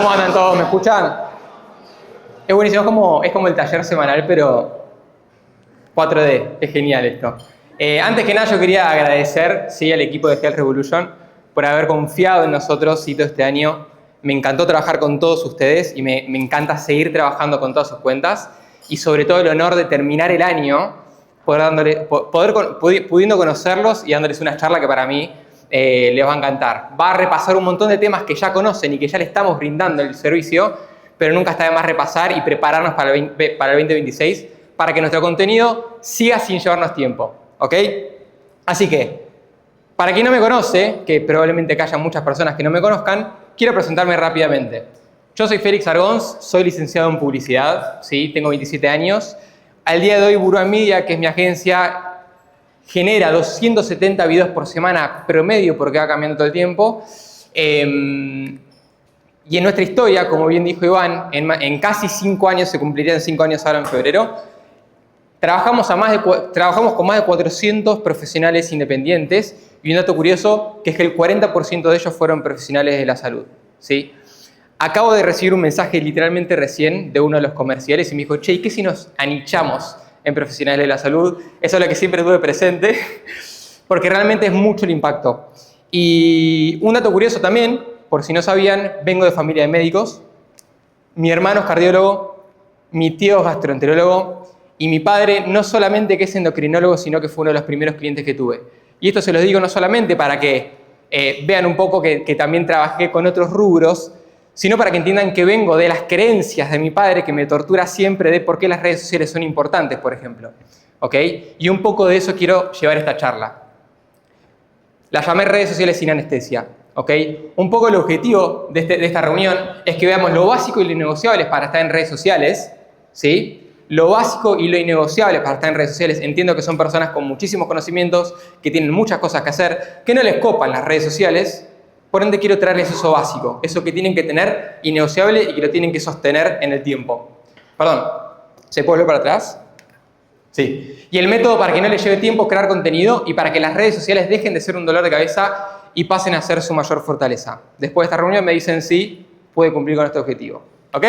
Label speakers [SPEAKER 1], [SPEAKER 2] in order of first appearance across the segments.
[SPEAKER 1] ¿Cómo andan todos? ¿Me escuchan? Es buenísimo, es como el taller semanal, pero 4D. Es genial esto. Antes que nada, yo quería agradecer al equipo de Health Revolution por haber confiado en nosotros todo este año. Me encantó trabajar con todos ustedes y me encanta seguir trabajando con todas sus cuentas. Y sobre todo el honor de terminar el año pudiendo conocerlos y dándoles una charla que para mí les va a encantar. Va a repasar un montón de temas que ya conocen y que ya le estamos brindando el servicio, pero nunca está de más repasar y prepararnos para el 2026 para que nuestro contenido siga sin llevarnos tiempo, ¿ok? Así que, para quien no me conoce, que probablemente que haya muchas personas que no me conozcan, quiero presentarme rápidamente. Yo soy Félix Argons, soy licenciado en publicidad, ¿sí? Tengo 27 años. Al día de hoy, Burua Media, que es mi agencia, genera 270 videos por semana promedio porque va cambiando todo el tiempo. Y en nuestra historia, como bien dijo Iván, en casi 5 años, se cumplirían 5 años ahora en febrero, trabajamos con más de 400 profesionales independientes y un dato curioso que es que el 40% de ellos fueron profesionales de la salud, ¿sí? Acabo de recibir un mensaje literalmente recién de uno de los comerciales y me dijo, che, ¿y qué si nos anichamos en profesionales de la salud? Eso es lo que siempre tuve presente, porque realmente es mucho el impacto. Y un dato curioso también, por si no sabían, vengo de familia de médicos. Mi hermano es cardiólogo, mi tío es gastroenterólogo y mi padre no solamente que es endocrinólogo, sino que fue uno de los primeros clientes que tuve. Y esto se los digo no solamente para que vean un poco que también trabajé con otros rubros, sino para que entiendan que vengo de las creencias de mi padre que me tortura siempre de por qué las redes sociales son importantes, por ejemplo. ¿Ok? Y un poco de eso quiero llevar esta charla. La llamé redes sociales sin anestesia. ¿Ok? Un poco el objetivo de esta reunión es que veamos lo básico y lo innegociable para estar en redes sociales, ¿sí? Lo básico y lo innegociable para estar en redes sociales. Entiendo que son personas con muchísimos conocimientos, que tienen muchas cosas que hacer, que no les copan las redes sociales. Por ende, quiero traerles eso básico, eso que tienen que tener innegociable y que lo tienen que sostener en el tiempo. Perdón, ¿se puede volver para atrás? Sí. Y el método para que no les lleve tiempo crear contenido y para que las redes sociales dejen de ser un dolor de cabeza y pasen a ser su mayor fortaleza. Después de esta reunión me dicen si puede cumplir con este objetivo. ¿Ok?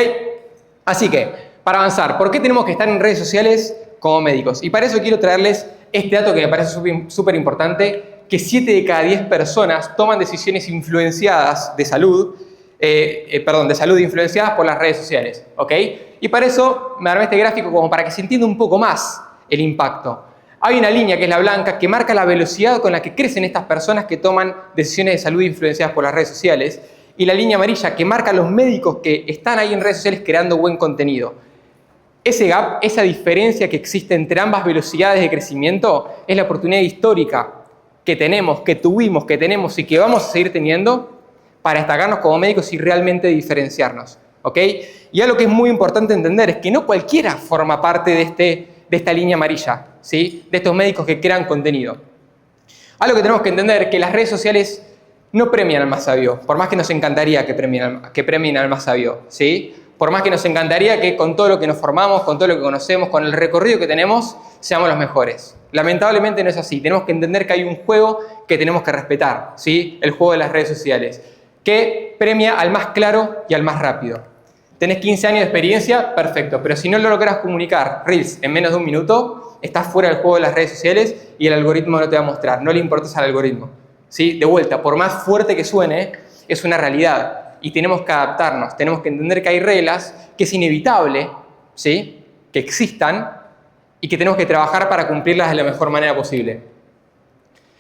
[SPEAKER 1] Así que, para avanzar, ¿por qué tenemos que estar en redes sociales como médicos? Y para eso quiero traerles este dato que me parece súper importante, que 7 de cada 10 personas toman decisiones influenciadas de salud, de salud influenciadas por las redes sociales, ¿ok? Y para eso me armé este gráfico como para que se entienda un poco más el impacto. Hay una línea que es la blanca que marca la velocidad con la que crecen estas personas que toman decisiones de salud influenciadas por las redes sociales y la línea amarilla que marca a los médicos que están ahí en redes sociales creando buen contenido. Ese gap, esa diferencia que existe entre ambas velocidades de crecimiento es la oportunidad histórica que tenemos, que tuvimos, que tenemos y que vamos a seguir teniendo para destacarnos como médicos y realmente diferenciarnos, ¿ok? Y algo que es muy importante entender es que no cualquiera forma parte de esta línea amarilla, ¿sí? De estos médicos que crean contenido. Algo que tenemos que entender es que las redes sociales no premian al más sabio, por más que nos encantaría que premien al más sabio, ¿sí? Por más que nos encantaría que con todo lo que nos formamos, con todo lo que conocemos, con el recorrido que tenemos, seamos los mejores. Lamentablemente no es así. Tenemos que entender que hay un juego que tenemos que respetar, ¿sí? El juego de las redes sociales, que premia al más claro y al más rápido. Tenés 15 años de experiencia, perfecto, pero si no lo logras comunicar Reels en menos de un minuto, estás fuera del juego de las redes sociales y el algoritmo no te va a mostrar, no le importas al algoritmo, ¿sí? De vuelta, por más fuerte que suene, es una realidad. Y tenemos que adaptarnos, tenemos que entender que hay reglas, que es inevitable, ¿sí? Que existan y que tenemos que trabajar para cumplirlas de la mejor manera posible.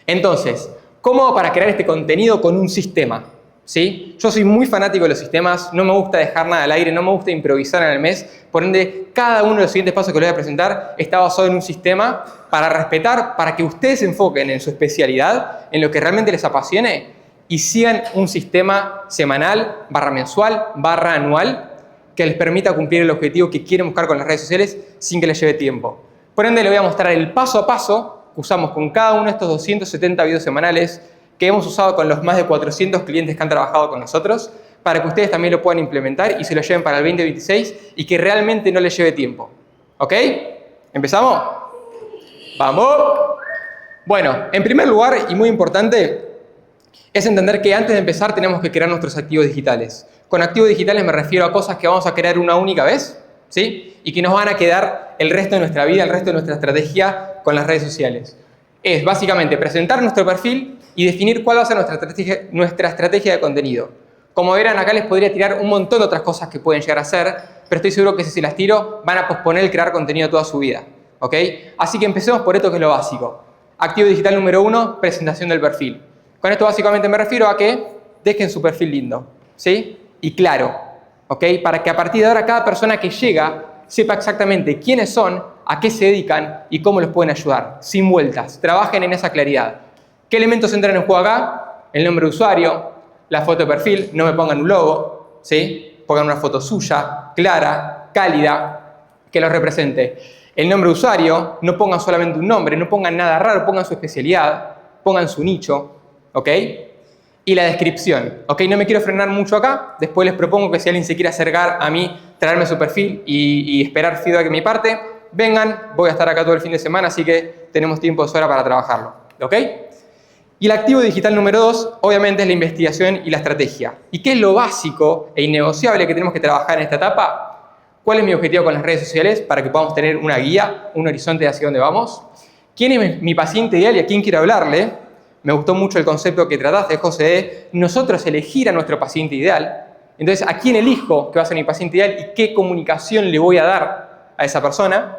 [SPEAKER 1] Entonces, ¿cómo hago para crear este contenido con un sistema? ¿Sí? Yo soy muy fanático de los sistemas, no me gusta dejar nada al aire, no me gusta improvisar en el mes, por ende, cada uno de los siguientes pasos que les voy a presentar está basado en un sistema para respetar, para que ustedes se enfoquen en su especialidad, en lo que realmente les apasione, y sigan un sistema semanal, /mensual, /anual, que les permita cumplir el objetivo que quieren buscar con las redes sociales sin que les lleve tiempo. Por ende, les voy a mostrar el paso a paso que usamos con cada uno de estos 270 videos semanales que hemos usado con los más de 400 clientes que han trabajado con nosotros, para que ustedes también lo puedan implementar y se lo lleven para el 2026 y que realmente no les lleve tiempo. ¿Ok? ¿Empezamos? ¡Vamos! Bueno, en primer lugar, y muy importante, es entender que antes de empezar tenemos que crear nuestros activos digitales. Con activos digitales me refiero a cosas que vamos a crear una única vez, ¿sí? Y que nos van a quedar el resto de nuestra vida, el resto de nuestra estrategia con las redes sociales. Es básicamente presentar nuestro perfil y definir cuál va a ser nuestra estrategia de contenido. Como verán, acá les podría tirar un montón de otras cosas que pueden llegar a hacer, pero estoy seguro que si las tiro van a posponer el crear contenido toda su vida. ¿Ok? Así que empecemos por esto que es lo básico. Activo digital número 1, presentación del perfil. Con esto básicamente me refiero a que dejen su perfil lindo, ¿sí? Y claro, ¿ok? Para que a partir de ahora cada persona que llega sepa exactamente quiénes son, a qué se dedican y cómo los pueden ayudar, sin vueltas. Trabajen en esa claridad. ¿Qué elementos entran en juego acá? El nombre de usuario, la foto de perfil, no me pongan un logo, ¿sí? Pongan una foto suya, clara, cálida, que los represente. El nombre de usuario, no pongan solamente un nombre, no pongan nada raro, pongan su especialidad, pongan su nicho, ¿ok? Y la descripción, ¿ok? No me quiero frenar mucho acá, después les propongo que si alguien se quiere acercar a mí, traerme su perfil y esperar feedback de mi parte, vengan, voy a estar acá todo el fin de semana, así que tenemos tiempo de sobra para trabajarlo, ¿ok? Y el activo digital número 2, obviamente, es la investigación y la estrategia. ¿Y qué es lo básico e innegociable que tenemos que trabajar en esta etapa? ¿Cuál es mi objetivo con las redes sociales para que podamos tener una guía, un horizonte de hacia dónde vamos? ¿Quién es mi paciente ideal y a quién quiero hablarle? Me gustó mucho el concepto que trataste, José, de nosotros elegir a nuestro paciente ideal. Entonces, ¿a quién elijo que va a ser mi paciente ideal y qué comunicación le voy a dar a esa persona?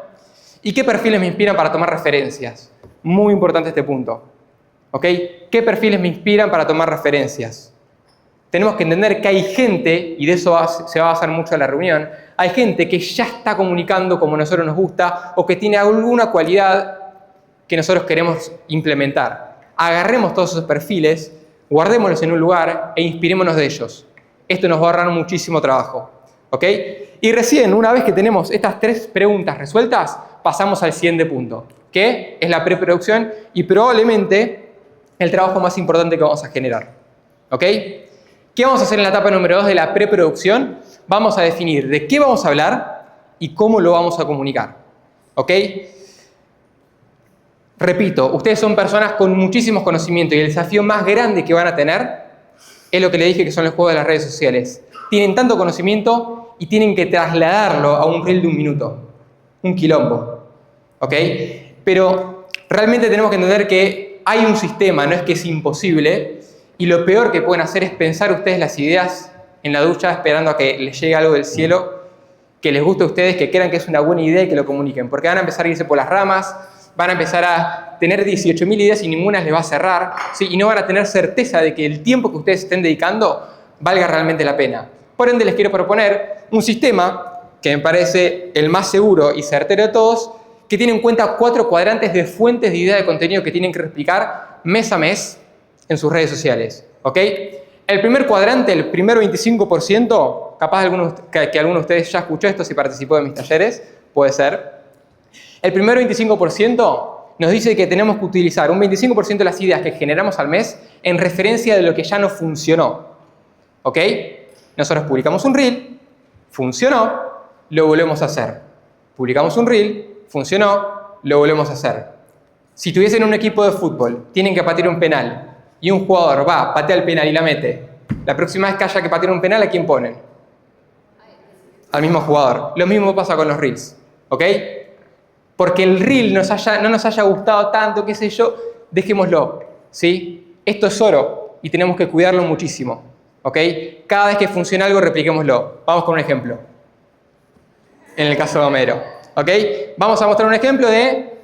[SPEAKER 1] ¿Y qué perfiles me inspiran para tomar referencias? Muy importante este punto. ¿Ok? ¿Qué perfiles me inspiran para tomar referencias? Tenemos que entender que hay gente, y de eso se va a basar mucho la reunión, hay gente que ya está comunicando como a nosotros nos gusta o que tiene alguna cualidad que nosotros queremos implementar. Agarremos todos esos perfiles, guardémoslos en un lugar e inspirémonos de ellos. Esto nos va a ahorrar muchísimo trabajo. ¿Ok? Y recién, una vez que tenemos estas 3 preguntas resueltas, pasamos al siguiente punto, que es la preproducción y probablemente el trabajo más importante que vamos a generar. ¿Ok? ¿Qué vamos a hacer en la etapa número 2 de la preproducción? Vamos a definir de qué vamos a hablar y cómo lo vamos a comunicar. ¿Ok? Repito, ustedes son personas con muchísimos conocimientos y el desafío más grande que van a tener es lo que le dije que son los juegos de las redes sociales. Tienen tanto conocimiento y tienen que trasladarlo a un reel de 1 minuto. Un quilombo. ¿Ok? Pero realmente tenemos que entender que hay un sistema, no es que es imposible, y lo peor que pueden hacer es pensar ustedes las ideas en la ducha esperando a que les llegue algo del cielo, que les guste a ustedes, que crean que es una buena idea y que lo comuniquen, porque van a empezar a irse por las ramas, van a empezar a tener 18.000 ideas y ninguna les va a cerrar, ¿sí? Y no van a tener certeza de que el tiempo que ustedes estén dedicando valga realmente la pena. Por ende, les quiero proponer un sistema que me parece el más seguro y certero de todos, que tiene en cuenta 4 cuadrantes de fuentes de idea de contenido que tienen que replicar mes a mes en sus redes sociales. ¿Ok? El primer cuadrante, el primer 25%, capaz que alguno de ustedes ya escuchó esto si participó de mis talleres, puede ser. El primer 25% nos dice que tenemos que utilizar un 25% de las ideas que generamos al mes en referencia de lo que ya no funcionó. ¿Ok? Nosotros publicamos un reel, funcionó, lo volvemos a hacer. Publicamos un reel, funcionó, lo volvemos a hacer. Si tuviesen un equipo de fútbol, tienen que patear un penal y un jugador va, patea el penal y la mete. La próxima vez que haya que patear un penal, ¿a quién ponen? Al mismo jugador. Lo mismo pasa con los reels. ¿Ok? Porque el reel no nos haya gustado tanto, qué sé yo, dejémoslo. ¿Sí? Esto es oro y tenemos que cuidarlo muchísimo. ¿Ok? Cada vez que funcione algo, repliquémoslo. Vamos con un ejemplo. En el caso de Homero. ¿Ok? Vamos a mostrar un ejemplo de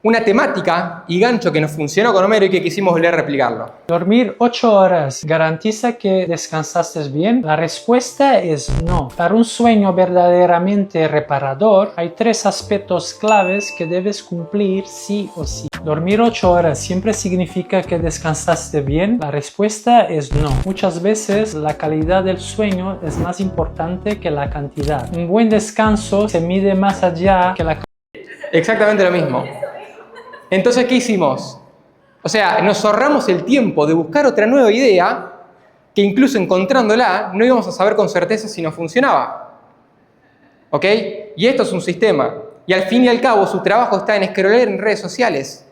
[SPEAKER 1] una temática y gancho que nos funcionó con Homero y que quisimos volver a replicarlo.
[SPEAKER 2] ¿Dormir 8 horas garantiza que descansaste bien? La respuesta es no. Para un sueño verdaderamente reparador, hay 3 aspectos claves que debes cumplir sí o sí. ¿Dormir 8 horas siempre significa que descansaste bien? La respuesta es no. Muchas veces la calidad del sueño es más importante que la cantidad. Un buen descanso se mide más allá que la cantidad.
[SPEAKER 1] Exactamente lo mismo. Entonces, ¿qué hicimos? O sea, nos ahorramos el tiempo de buscar otra nueva idea que incluso encontrándola no íbamos a saber con certeza si no funcionaba. ¿Ok? Y esto es un sistema. Y al fin y al cabo su trabajo está en scrollear en redes sociales.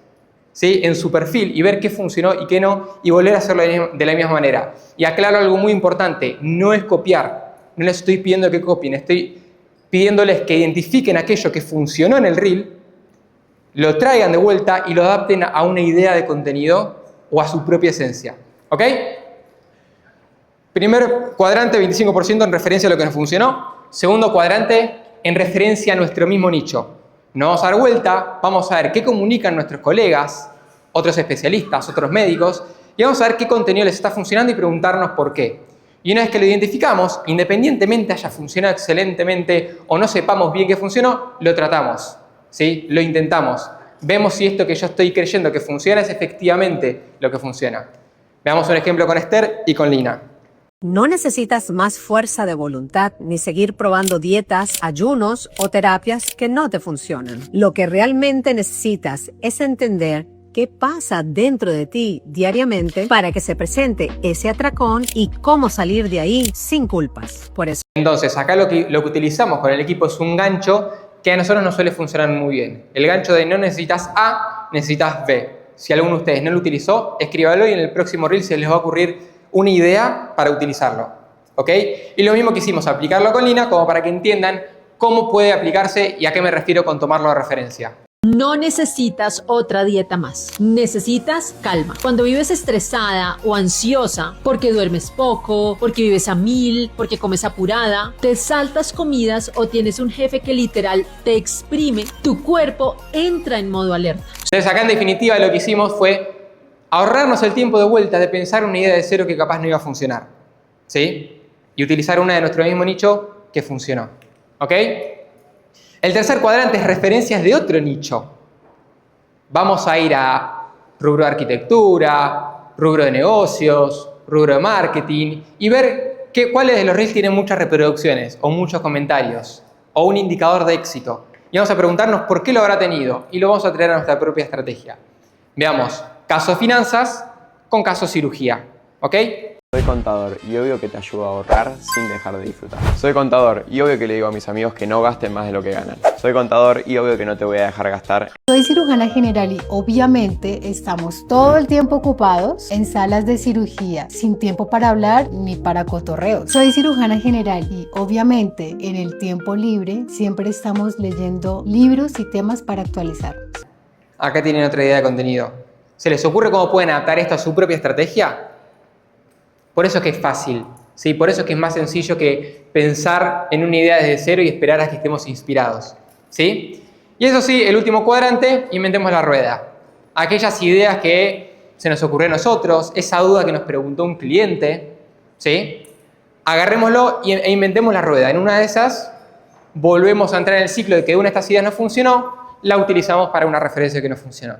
[SPEAKER 1] ¿sí? En su perfil y ver qué funcionó y qué no y volver a hacerlo de la misma manera. Y aclaro algo muy importante, no es copiar, no les estoy pidiendo que copien, estoy pidiéndoles que identifiquen aquello que funcionó en el reel, lo traigan de vuelta y lo adapten a una idea de contenido o a su propia esencia. ¿Ok? Primer cuadrante, 25% en referencia a lo que nos funcionó. Segundo cuadrante, en referencia a nuestro mismo nicho. Nos vamos a dar vuelta, vamos a ver qué comunican nuestros colegas, otros especialistas, otros médicos, y vamos a ver qué contenido les está funcionando y preguntarnos por qué. Y una vez que lo identificamos, independientemente haya funcionado excelentemente o no sepamos bien qué funcionó, lo tratamos, ¿sí? Lo intentamos. Vemos si esto que yo estoy creyendo que funciona es efectivamente lo que funciona. Veamos un ejemplo con Esther y con Lina.
[SPEAKER 3] No necesitas más fuerza de voluntad ni seguir probando dietas, ayunos o terapias que no te funcionan. Lo que realmente necesitas es entender qué pasa dentro de ti diariamente para que se presente ese atracón y cómo salir de ahí sin culpas. Por eso.
[SPEAKER 1] Entonces, acá lo que utilizamos con el equipo es un gancho que a nosotros nos suele funcionar muy bien. El gancho de no necesitas A, necesitas B. Si alguno de ustedes no lo utilizó, escríbalo y en el próximo reel se les va a ocurrir una idea para utilizarlo. ¿Ok? Y lo mismo que hicimos, aplicarlo con Lina como para que entiendan cómo puede aplicarse y a qué me refiero con tomarlo de referencia.
[SPEAKER 4] No necesitas otra dieta más. Necesitas calma. Cuando vives estresada o ansiosa, porque duermes poco, porque vives a 1000, porque comes apurada, te saltas comidas o tienes un jefe que literal te exprime, tu cuerpo entra en modo alerta.
[SPEAKER 1] Entonces acá en definitiva lo que hicimos fue ahorrarnos el tiempo de vuelta de pensar una idea de cero que capaz no iba a funcionar, ¿sí? Y utilizar una de nuestro mismo nicho que funcionó, ¿ok? El tercer cuadrante es referencias de otro nicho. Vamos a ir a rubro de arquitectura, rubro de negocios, rubro de marketing y ver cuáles de los reels tienen muchas reproducciones o muchos comentarios o un indicador de éxito. Y vamos a preguntarnos por qué lo habrá tenido y lo vamos a traer a nuestra propia estrategia. Veamos caso finanzas con caso cirugía, ¿ok?
[SPEAKER 5] Soy contador y obvio que te ayudo a ahorrar sin dejar de disfrutar. Soy contador y obvio que le digo a mis amigos que no gasten más de lo que ganan. Soy contador y obvio que no te voy a dejar gastar.
[SPEAKER 6] Soy cirujana general y obviamente estamos todo el tiempo ocupados en salas de cirugía, sin tiempo para hablar ni para cotorreos. Soy cirujana general y obviamente en el tiempo libre siempre estamos leyendo libros y temas para actualizarnos.
[SPEAKER 1] Acá tienen otra idea de contenido. ¿Se les ocurre cómo pueden adaptar esto a su propia estrategia? Por eso es que es fácil, ¿sí? Por eso es que es más sencillo que pensar en una idea desde cero y esperar a que estemos inspirados, ¿sí? Y eso sí, el último cuadrante, inventemos la rueda. Aquellas ideas que se nos ocurrió a nosotros, esa duda que nos preguntó un cliente, ¿sí? Agarrémoslo e inventemos la rueda. En una de esas, volvemos a entrar en el ciclo de que una de estas ideas no funcionó, la utilizamos para una referencia que no funcionó.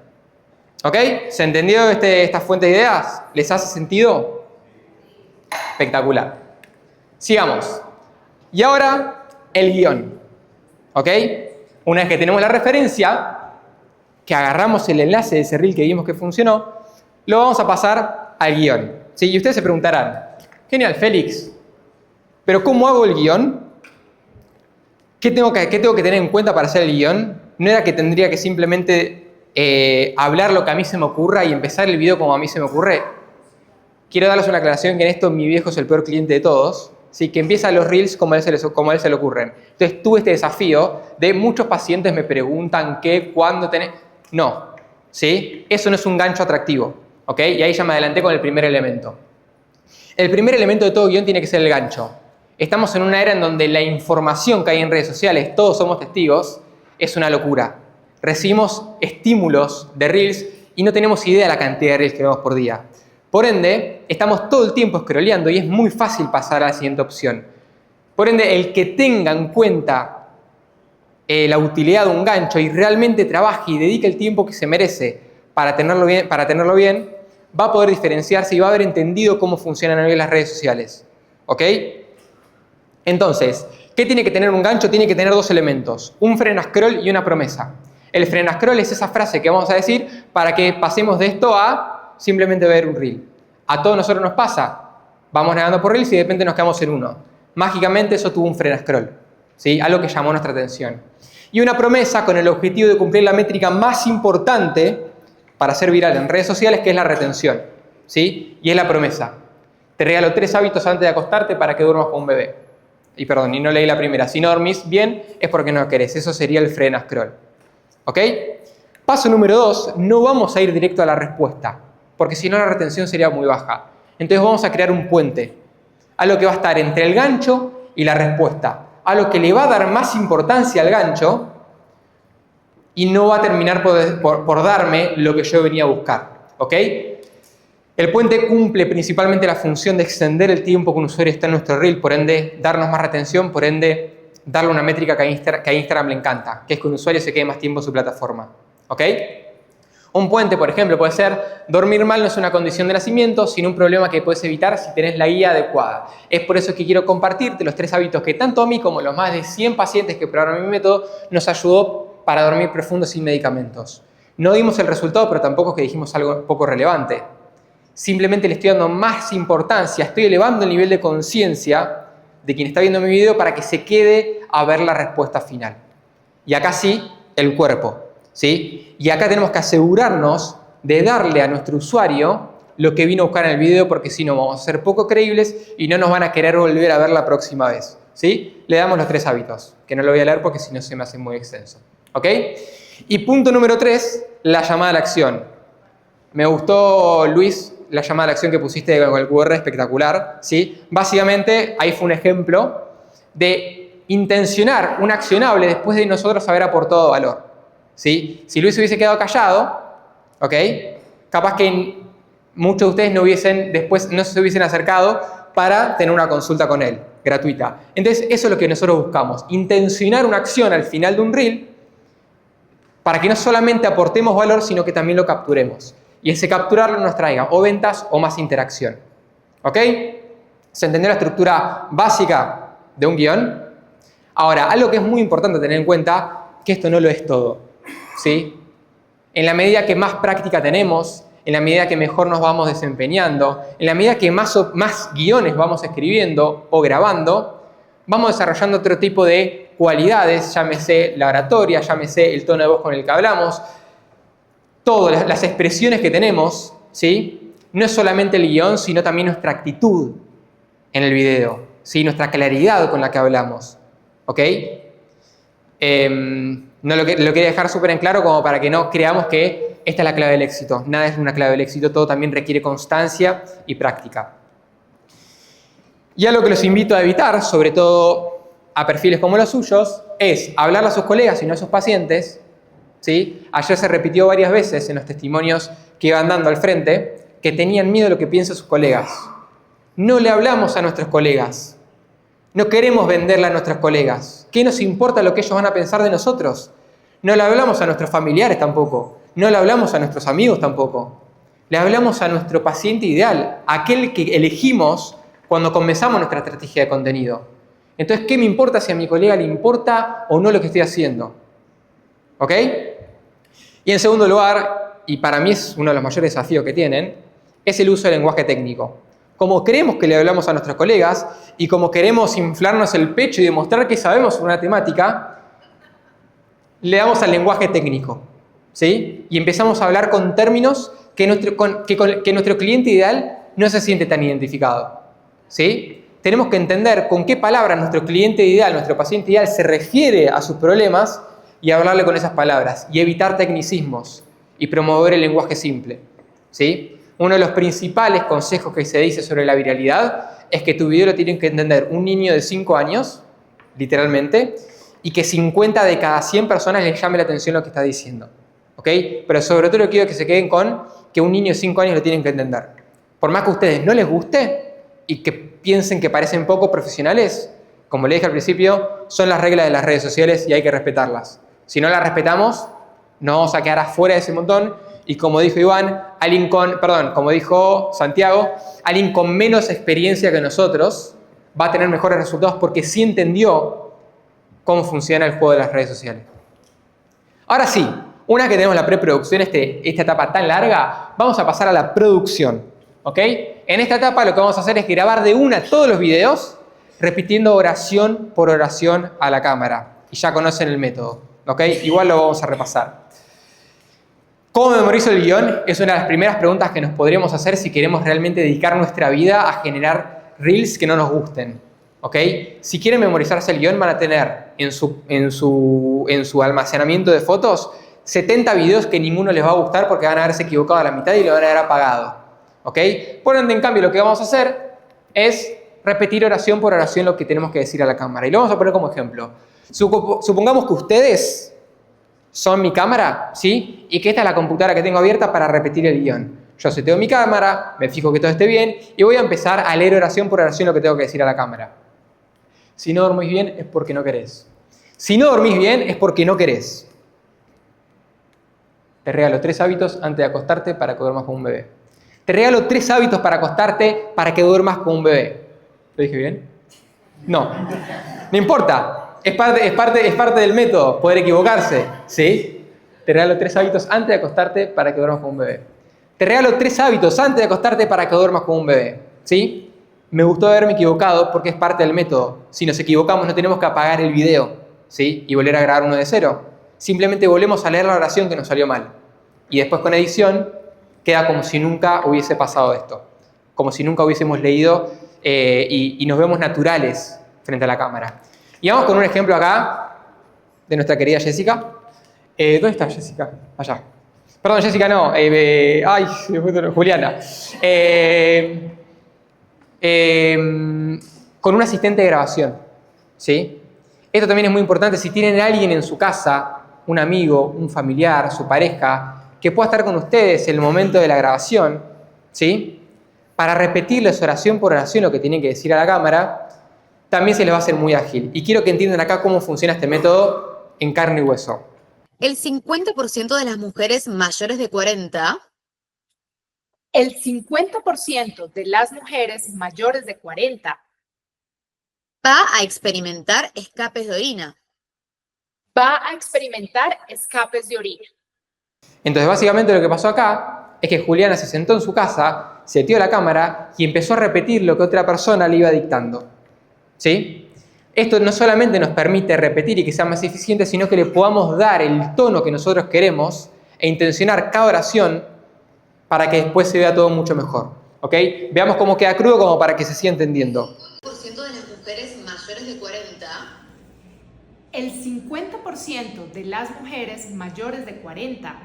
[SPEAKER 1] ¿Ok? ¿Se entendió esta fuente de ideas? ¿Les hace sentido? Espectacular. Sigamos. Y ahora, el guión. ¿Ok? Una vez que tenemos la referencia, que agarramos el enlace de ese reel que vimos que funcionó, lo vamos a pasar al guión. ¿Sí? Y ustedes se preguntarán, genial, Félix, pero ¿cómo hago el guión? ¿Qué tengo que tener en cuenta para hacer el guión? No era que tendría que simplemente hablar lo que a mí se me ocurra y empezar el video como a mí se me ocurre. Quiero darles una aclaración que en esto mi viejo es el peor cliente de todos, ¿sí? Que empieza los reels como a él se le ocurren. Entonces tuve este desafío de muchos pacientes me preguntan qué, cuándo tenés... No, ¿sí? Eso no es un gancho atractivo, ¿ok? Y ahí ya me adelanté con el primer elemento. El primer elemento de todo guión tiene que ser el gancho. Estamos en una era en donde la información que hay en redes sociales, todos somos testigos, es una locura. Recibimos estímulos de reels y no tenemos idea de la cantidad de reels que vemos por día. Por ende, estamos todo el tiempo scrolleando y es muy fácil pasar a la siguiente opción. Por ende, el que tenga en cuenta la utilidad de un gancho y realmente trabaje y dedique el tiempo que se merece para tenerlo bien, va a poder diferenciarse y va a haber entendido cómo funcionan hoy las redes sociales. ¿Ok? Entonces, ¿qué tiene que tener un gancho? Tiene que tener dos elementos, un freno a scroll y una promesa. El freno a scroll es esa frase que vamos a decir para que pasemos de esto a simplemente ver un reel. A todos nosotros nos pasa, vamos navegando por reels y de repente nos quedamos en uno. Mágicamente eso tuvo un freno a scroll, ¿sí? Algo que llamó nuestra atención. Y una promesa con el objetivo de cumplir la métrica más importante para ser viral en redes sociales, que es la retención, ¿sí? Y es la promesa. Te regalo 3 hábitos antes de acostarte para que duermas con un bebé. Y perdón, y no leí la primera. Si no dormís bien, es porque no querés. Eso sería el frena scroll. ¿Ok? Paso número 2, no vamos a ir directo a la respuesta, porque si no la retención sería muy baja. Entonces vamos a crear un puente, algo que va a estar entre el gancho y la respuesta, algo que le va a dar más importancia al gancho y no va a terminar por darme lo que yo venía a buscar. ¿Ok? El puente cumple principalmente la función de extender el tiempo que un usuario está en nuestro reel, por ende darnos más retención, por ende darle una métrica que a Instagram le encanta, que es que un usuario se quede más tiempo en su plataforma. ¿Ok? Un puente, por ejemplo, puede ser dormir mal no es una condición de nacimiento, sino un problema que puedes evitar si tenés la guía adecuada. Es por eso que quiero compartirte los 3 hábitos que tanto a mí como a los más de 100 pacientes que probaron mi método nos ayudó para dormir profundo sin medicamentos. No dimos el resultado, pero tampoco es que dijimos algo poco relevante. Simplemente le estoy dando más importancia, estoy elevando el nivel de conciencia de quien está viendo mi video para que se quede a ver la respuesta final. Y acá sí, el cuerpo. ¿Sí? Y acá tenemos que asegurarnos de darle a nuestro usuario lo que vino a buscar en el video, porque si no vamos a ser poco creíbles y no nos van a querer volver a ver la próxima vez. ¿Sí? Le damos los 3 hábitos, que no lo voy a leer porque si no se me hace muy extenso. ¿Ok? Y punto número 3, la llamada a la acción. Me gustó, Luis, la llamada a la acción que pusiste con el QR, espectacular. ¿Sí? Básicamente, ahí fue un ejemplo de intencionar un accionable después de nosotros haber aportado valor. ¿Sí? Si Luis hubiese quedado callado, ¿ok? Capaz que muchos de ustedes después no se hubiesen acercado para tener una consulta con él, gratuita. Entonces, eso es lo que nosotros buscamos, intencionar una acción al final de un reel para que no solamente aportemos valor, sino que también lo capturemos. Y ese capturarlo nos traiga o ventas o más interacción. ¿Ok? ¿Se entendió la estructura básica de un guión? Ahora, algo que es muy importante tener en cuenta, que esto no lo es todo. ¿Sí? En la medida que más práctica tenemos, en la medida que mejor nos vamos desempeñando, en la medida que más guiones vamos escribiendo o grabando, vamos desarrollando otro tipo de cualidades, llámese la oratoria, llámese el tono de voz con el que hablamos, todas las expresiones que tenemos, ¿sí? No es solamente el guión, sino también nuestra actitud en el video, ¿sí? Nuestra claridad con la que hablamos. ¿Ok? No lo quería dejar súper en claro como para que no creamos que esta es la clave del éxito. Nada es una clave del éxito, todo también requiere constancia y práctica. Y algo que los invito a evitar, sobre todo a perfiles como los suyos, es hablarle a sus colegas y no a sus pacientes. ¿Sí? Ayer se repitió varias veces en los testimonios que iban dando al frente que tenían miedo de lo que piensan sus colegas. No le hablamos a nuestros colegas. No queremos venderle a nuestros colegas. ¿Qué nos importa lo que ellos van a pensar de nosotros? No le hablamos a nuestros familiares tampoco. No le hablamos a nuestros amigos tampoco. Le hablamos a nuestro paciente ideal, aquel que elegimos cuando comenzamos nuestra estrategia de contenido. Entonces, ¿qué me importa si a mi colega le importa o no lo que estoy haciendo? ¿Ok? Y en segundo lugar, y para mí es uno de los mayores desafíos que tienen, es el uso del lenguaje técnico. Como creemos que le hablamos a nuestros colegas y como queremos inflarnos el pecho y demostrar que sabemos una temática, le damos al lenguaje técnico, ¿sí? Y empezamos a hablar con términos que nuestro cliente ideal no se siente tan identificado, ¿sí? Tenemos que entender con qué palabras nuestro cliente ideal, nuestro paciente ideal se refiere a sus problemas y hablarle con esas palabras y evitar tecnicismos y promover el lenguaje simple, ¿sí? Uno de los principales consejos que se dice sobre la viralidad es que tu video lo tienen que entender un niño de 5 años, literalmente, y que 50 de cada 100 personas les llame la atención lo que está diciendo. ¿Ok? Pero sobre todo quiero que se queden con que un niño de 5 años lo tienen que entender. Por más que a ustedes no les guste y que piensen que parecen poco profesionales, como le dije al principio, son las reglas de las redes sociales y hay que respetarlas. Si no las respetamos, nos vamos a quedar afuera de ese montón. Y como dijo Iván, como dijo Santiago, alguien con menos experiencia que nosotros va a tener mejores resultados porque sí entendió cómo funciona el juego de las redes sociales. Ahora sí, una vez que tenemos la preproducción, esta etapa tan larga, vamos a pasar a la producción. ¿Ok? En esta etapa lo que vamos a hacer es grabar de una todos los videos, repitiendo oración por oración a la cámara. Y ya conocen el método. ¿Ok? Igual lo vamos a repasar. ¿Cómo memorizo el guión? Es una de las primeras preguntas que nos podríamos hacer si queremos realmente dedicar nuestra vida a generar reels que no nos gusten. ¿Ok? Si quieren memorizarse el guión, van a tener en su almacenamiento de fotos 70 videos que ninguno les va a gustar porque van a haberse equivocado a la mitad y lo van a haber apagado. ¿Ok? Por ende, en cambio, lo que vamos a hacer es repetir oración por oración lo que tenemos que decir a la cámara. Y lo vamos a poner como ejemplo. Supongamos que ustedes son mi cámara, ¿sí? Y que esta es la computadora que tengo abierta para repetir el guión. Yo seteo mi cámara, me fijo que todo esté bien y voy a empezar a leer oración por oración lo que tengo que decir a la cámara. Si no dormís bien es porque no querés. Si no dormís bien es porque no querés. Te regalo 3 hábitos antes de acostarte para que duermas como un bebé. Te regalo 3 hábitos para acostarte para que duermas como un bebé. ¿Lo dije bien? No. No importa. Es parte del método, poder equivocarse. ¿Sí? Te regalo 3 hábitos antes de acostarte para que duermas como un bebé. Te regalo 3 hábitos antes de acostarte para que duermas como un bebé. ¿Sí? Me gustó haberme equivocado porque es parte del método. Si nos equivocamos no tenemos que apagar el video, ¿sí? Y volver a grabar uno de cero. Simplemente volvemos a leer la oración que nos salió mal. Y después con edición queda como si nunca hubiese pasado esto. Como si nunca hubiésemos leído y nos vemos naturales frente a la cámara. Y vamos con un ejemplo acá de nuestra querida Jessica. ¿Dónde está Jessica? Allá. Perdón, Jessica no. Juliana. Con un asistente de grabación, ¿sí? Esto también es muy importante. Si tienen a alguien en su casa, un amigo, un familiar, su pareja, que pueda estar con ustedes en el momento de la grabación, ¿sí? Para repetirles oración por oración lo que tienen que decir a la cámara, también se les va a hacer muy ágil. Y quiero que entiendan acá cómo funciona este método en carne y hueso.
[SPEAKER 7] El 50% de las mujeres mayores de 40
[SPEAKER 8] El 50% de las mujeres mayores de 40
[SPEAKER 7] va a experimentar escapes de orina.
[SPEAKER 8] va a experimentar escapes de orina.
[SPEAKER 1] Entonces, básicamente lo que pasó acá es que Juliana se sentó en su casa, seteó la cámara y empezó a repetir lo que otra persona le iba dictando. ¿Sí? Esto no solamente nos permite repetir y que sea más eficiente, sino que le podamos dar el tono que nosotros queremos e intencionar cada oración para que después se vea todo mucho mejor. ¿Ok? Veamos cómo queda crudo como para que se siga entendiendo.
[SPEAKER 7] El 50% de las mujeres mayores de 40
[SPEAKER 8] El 50% de las mujeres mayores de 40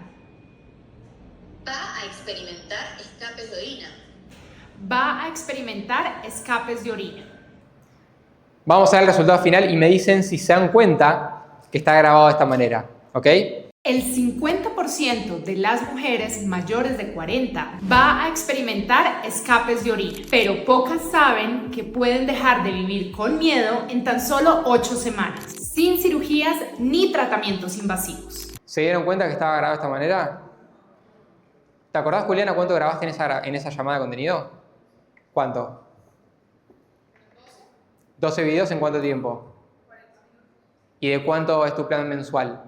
[SPEAKER 7] va a experimentar escapes de orina.
[SPEAKER 8] va a experimentar escapes de orina.
[SPEAKER 1] Vamos a ver el resultado final y me dicen si se dan cuenta que está grabado de esta manera. ¿Ok?
[SPEAKER 8] El 50% de las mujeres mayores de 40 va a experimentar escapes de orina, pero pocas saben que pueden dejar de vivir con miedo en tan solo 8 semanas, sin cirugías ni tratamientos invasivos.
[SPEAKER 1] ¿Se dieron cuenta que estaba grabado de esta manera? ¿Te acordás, Juliana, cuánto grabaste en esa llamada de contenido? ¿Cuánto? 12 videos en cuánto tiempo? ¿Y de cuánto es tu plan mensual?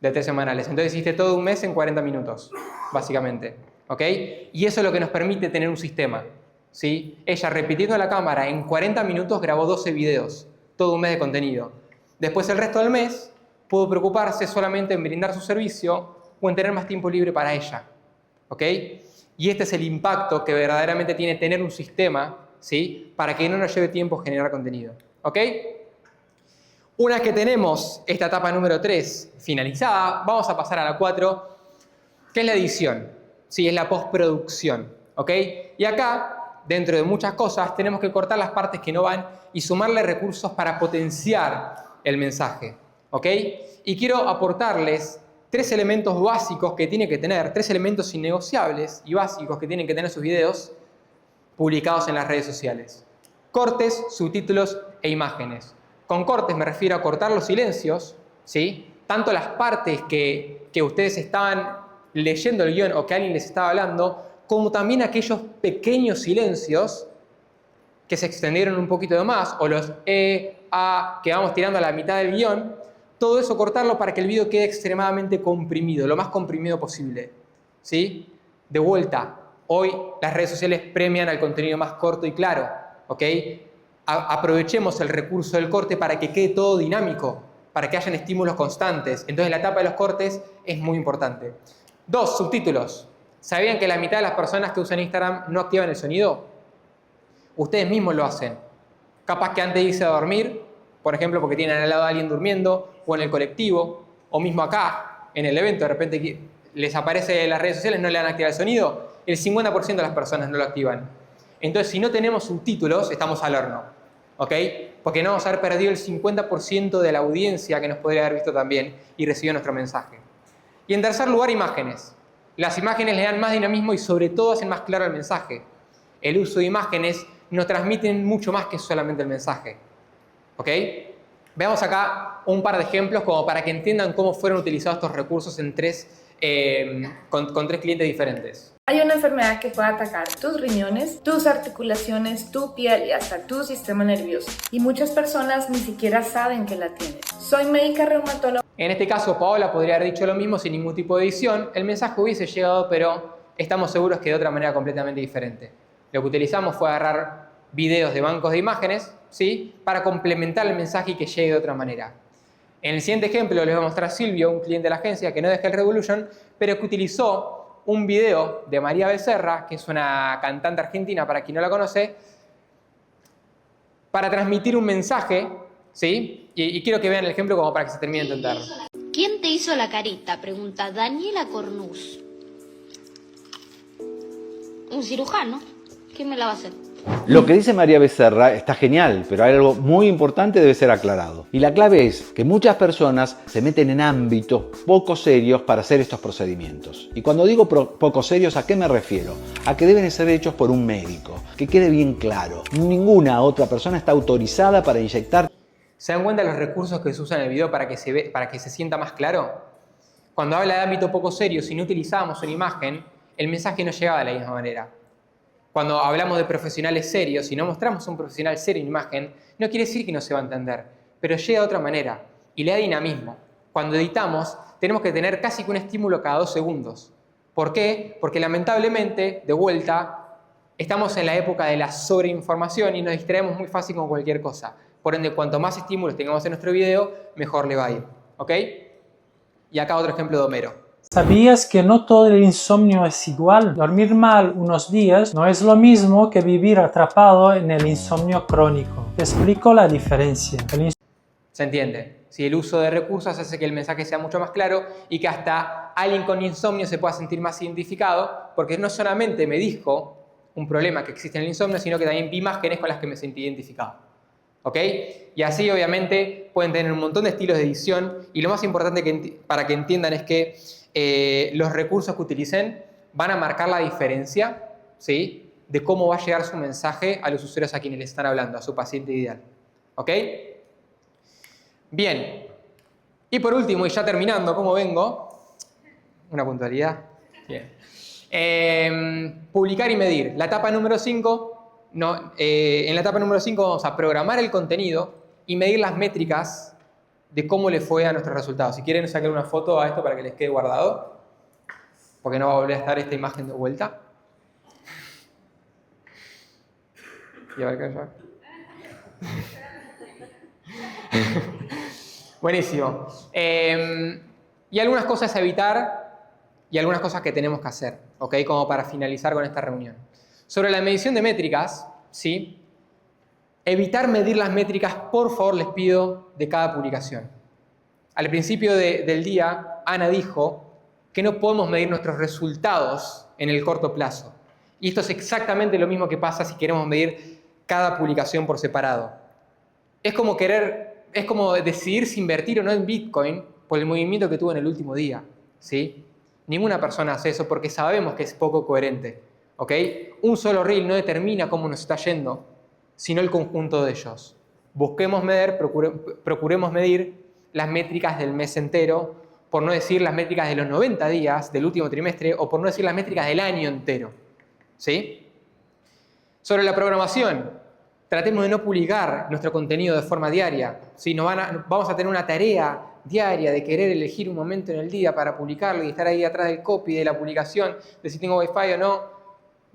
[SPEAKER 1] De 3 semanales. Entonces hiciste todo un mes en 40 minutos, básicamente. ¿Ok? Y eso es lo que nos permite tener un sistema. ¿Sí? Ella, repitiendo la cámara, en 40 minutos grabó 12 videos. Todo un mes de contenido. Después, el resto del mes, pudo preocuparse solamente en brindar su servicio o en tener más tiempo libre para ella. ¿Ok? Y este es el impacto que verdaderamente tiene tener un sistema, ¿sí? Para que no nos lleve tiempo generar contenido. ¿Ok? Una vez que tenemos esta etapa número 3 finalizada, vamos a pasar a la 4, que es la edición. ¿Sí? Es la postproducción. ¿Ok? Y acá, dentro de muchas cosas, tenemos que cortar las partes que no van y sumarle recursos para potenciar el mensaje. ¿Ok? Y quiero aportarles 3 elementos básicos que tiene que tener, 3 elementos innegociables y básicos que tienen que tener sus videos publicados en las redes sociales. Cortes, subtítulos e imágenes. Con cortes me refiero a cortar los silencios, ¿sí? Tanto las partes que ustedes estaban leyendo el guión o que alguien les estaba hablando, como también aquellos pequeños silencios que se extendieron un poquito de más, o los que vamos tirando a la mitad del guión. Todo eso cortarlo para que el video quede extremadamente comprimido, lo más comprimido posible. ¿Sí? De vuelta, hoy las redes sociales premian al contenido más corto y claro. ¿Ok? Aprovechemos el recurso del corte para que quede todo dinámico. para que hayan estímulos constantes. Entonces la etapa de los cortes es muy importante. 2, subtítulos. ¿Sabían que la mitad de las personas que usan Instagram no activan el sonido? Ustedes mismos lo hacen. Capaz que antes de irse a dormir, por ejemplo, porque tienen al lado a alguien durmiendo, o en el colectivo, o mismo acá, en el evento, de repente les aparece en las redes sociales, no le dan a activar el sonido. El 50% de las personas no lo activan. Entonces, si no tenemos subtítulos, estamos al horno. ¿Ok? Porque no vamos a haber perdido el 50% de la audiencia que nos podría haber visto también y recibido nuestro mensaje. Y en tercer lugar, imágenes. Las imágenes le dan más dinamismo y sobre todo hacen más claro el mensaje. El uso de imágenes nos transmiten mucho más que solamente el mensaje. ¿Ok? Veamos acá un par de ejemplos como para que entiendan cómo fueron utilizados estos recursos en con 3 clientes diferentes.
[SPEAKER 9] Hay una enfermedad que puede atacar tus riñones, tus articulaciones, tu piel y hasta tu sistema nervioso. Y muchas personas ni siquiera saben que la tienen. Soy médica reumatóloga.
[SPEAKER 1] En este caso, Paola podría haber dicho lo mismo sin ningún tipo de edición. El mensaje hubiese llegado, pero estamos seguros que de otra manera completamente diferente. Lo que utilizamos fue agarrar videos de bancos de imágenes, ¿sí?, para complementar el mensaje y que llegue de otra manera. En el siguiente ejemplo les voy a mostrar a Silvio, un cliente de la agencia que no deja el Revolution, pero que utilizó un video de María Becerra, que es una cantante argentina, para quien no la conoce, para transmitir un mensaje, ¿sí? Y quiero que vean el ejemplo como para que se termine de entender.
[SPEAKER 10] ¿Quién te hizo la carita? Pregunta Daniela Cornús. Un cirujano. ¿Quién me la va a hacer?
[SPEAKER 11] Lo que dice María Becerra está genial, pero hay algo muy importante que debe ser aclarado. Y la clave es que muchas personas se meten en ámbitos poco serios para hacer estos procedimientos. Y cuando digo poco serios, ¿a qué me refiero? A que deben ser hechos por un médico. Que quede bien claro, ninguna otra persona está autorizada para inyectar.
[SPEAKER 1] ¿Se dan cuenta de los recursos que se usan en el video para que se sienta más claro? Cuando habla de ámbito poco serio, si no utilizábamos una imagen, el mensaje no llegaba de la misma manera. Cuando hablamos de profesionales serios, si no mostramos a un profesional serio en imagen, no quiere decir que no se va a entender, pero llega de otra manera y le da dinamismo. Cuando editamos, tenemos que tener casi que un estímulo cada 2 segundos. ¿Por qué? Porque lamentablemente, de vuelta, estamos en la época de la sobreinformación y nos distraemos muy fácil con cualquier cosa. Por ende, cuanto más estímulos tengamos en nuestro video, mejor le va a ir. ¿Ok? Y acá otro ejemplo de Homero.
[SPEAKER 2] ¿Sabías que no todo el insomnio es igual? Dormir mal unos días no es lo mismo que vivir atrapado en el insomnio crónico. Te explico la diferencia.
[SPEAKER 1] ¿Se entiende? Si el uso de recursos hace que el mensaje sea mucho más claro y que hasta alguien con insomnio se pueda sentir más identificado, porque no solamente me dijo un problema que existe en el insomnio, sino que también vi imágenes con las que me sentí identificado. ¿Ok? Y así obviamente pueden tener un montón de estilos de edición y lo más importante para que entiendan es que los recursos que utilicen van a marcar la diferencia, ¿sí?, de cómo va a llegar su mensaje a los usuarios a quienes le están hablando, a su paciente ideal. ¿Ok? Bien. Y por último, y ya terminando, ¿cómo vengo? Una puntualidad. Bien. Publicar y medir. La etapa número 5, en la etapa número 5 vamos a programar el contenido y medir las métricas de cómo le fue a nuestros resultados. Si quieren sacar una foto a esto para que les quede guardado, porque no va a volver a estar esta imagen de vuelta. Y a ver qué va. Buenísimo. Y algunas cosas a evitar y algunas cosas que tenemos que hacer, ¿ok? Como para finalizar con esta reunión. Sobre la medición de métricas, ¿sí? Evitar medir las métricas, por favor, les pido, de cada publicación. Al principio del día, Ana dijo que no podemos medir nuestros resultados en el corto plazo. Y esto es exactamente lo mismo que pasa si queremos medir cada publicación por separado. Es como decidir si invertir o no en Bitcoin por el movimiento que tuvo en el último día, ¿sí? Ninguna persona hace eso porque sabemos que es poco coherente, ¿ok? Un solo reel no determina cómo nos está yendo, sino el conjunto de ellos. Procuremos medir las métricas del mes entero, por no decir las métricas de los 90 días del último trimestre, o por no decir las métricas del año entero, ¿sí? Sobre la programación, tratemos de no publicar nuestro contenido de forma diaria, ¿sí? Vamos a tener una tarea diaria de querer elegir un momento en el día para publicarlo y estar ahí atrás del copy de la publicación, de si tengo Wi-Fi o no.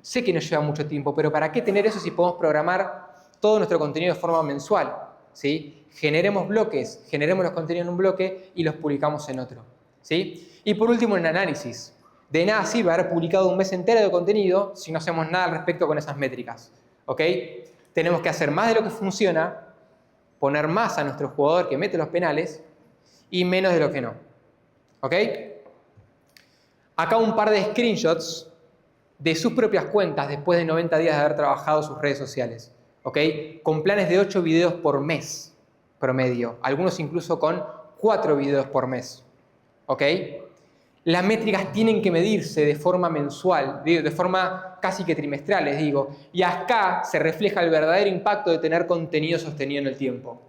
[SPEAKER 1] Sé que nos lleva mucho tiempo, pero ¿para qué tener eso si podemos programar todo nuestro contenido de forma mensual? ¿sí? Generemos bloques, generemos los contenidos en un bloque y los publicamos en otro, ¿sí? Y por último, en análisis. De nada sirve haber publicado un mes entero de contenido si no hacemos nada al respecto con esas métricas, ¿ok? Tenemos que hacer más de lo que funciona, poner más a nuestro jugador que mete los penales y menos de lo que no, ¿ok? Acá un par de screenshots de sus propias cuentas después de 90 días de haber trabajado sus redes sociales, ¿ok? Con planes de 8 videos por mes promedio, algunos incluso con 4 videos por mes, ¿ok? Las métricas tienen que medirse de forma mensual, de forma casi que trimestral, les digo, y acá se refleja el verdadero impacto de tener contenido sostenido en el tiempo.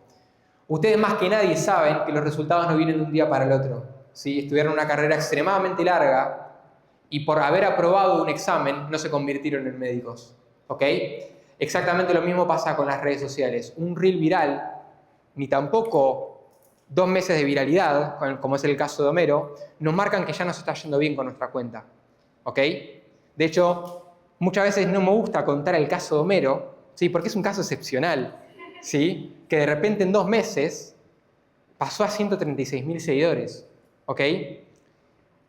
[SPEAKER 1] Ustedes más que nadie saben que los resultados no vienen de un día para el otro, ¿sí? Estudiaron una carrera extremadamente larga y por haber aprobado un examen no se convirtieron en médicos, ¿ok? Exactamente lo mismo pasa con las redes sociales. Un reel viral, ni tampoco 2 meses de viralidad, como es el caso de Homero, nos marcan que ya nos está yendo bien con nuestra cuenta, ¿ok? De hecho, muchas veces no me gusta contar el caso de Homero, ¿sí? Porque es un caso excepcional, ¿sí? Que de repente en 2 meses pasó a 136.000 seguidores, ¿ok?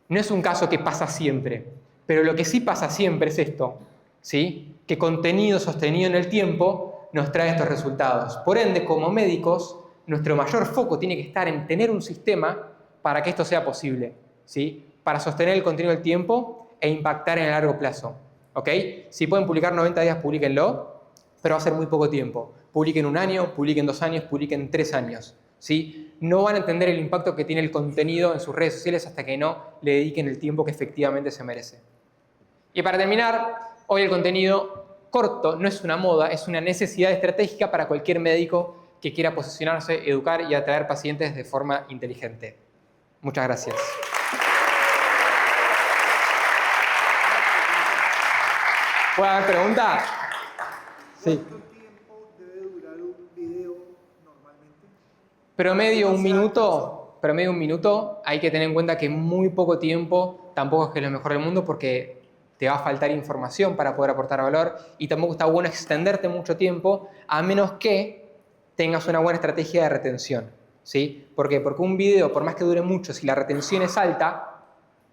[SPEAKER 1] No es un caso que pasa siempre, pero lo que sí pasa siempre es esto, ¿sí? Que contenido sostenido en el tiempo nos trae estos resultados. Por ende, como médicos, nuestro mayor foco tiene que estar en tener un sistema para que esto sea posible, ¿sí? Para sostener el contenido del tiempo e impactar en el largo plazo, ¿ok? Si pueden publicar 90 días, publíquenlo, pero va a ser muy poco tiempo. Publiquen 1 año, publiquen 2 años, publiquen 3 años, ¿sí? No van a entender el impacto que tiene el contenido en sus redes sociales hasta que no le dediquen el tiempo que efectivamente se merece. Y para terminar, hoy el contenido corto no es una moda, es una necesidad estratégica para cualquier médico que quiera posicionarse, educar y atraer pacientes de forma inteligente. Muchas gracias. ¿Puede haber preguntas? Sí.
[SPEAKER 12] ¿Cuánto tiempo debe durar un video normalmente?
[SPEAKER 1] Promedio 1 minuto. Promedio 1 minuto. Hay que tener en cuenta que muy poco tiempo tampoco es que es lo mejor del mundo porque te va a faltar información para poder aportar valor y tampoco está bueno extenderte mucho tiempo a menos que tengas una buena estrategia de retención, ¿sí? ¿Por qué? Porque un video, por más que dure mucho, si la retención es alta,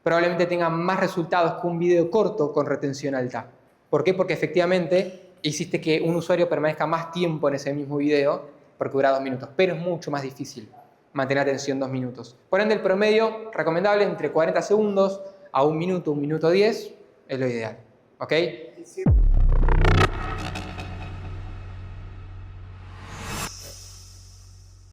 [SPEAKER 1] probablemente tenga más resultados que un video corto con retención alta. ¿Por qué? Porque efectivamente hiciste que un usuario permanezca más tiempo en ese mismo video porque dura 2 minutos, pero es mucho más difícil mantener atención 2 minutos. Por ende, el promedio recomendable entre 40 segundos a 1 minuto, 1 minuto 10 es lo ideal, ¿ok?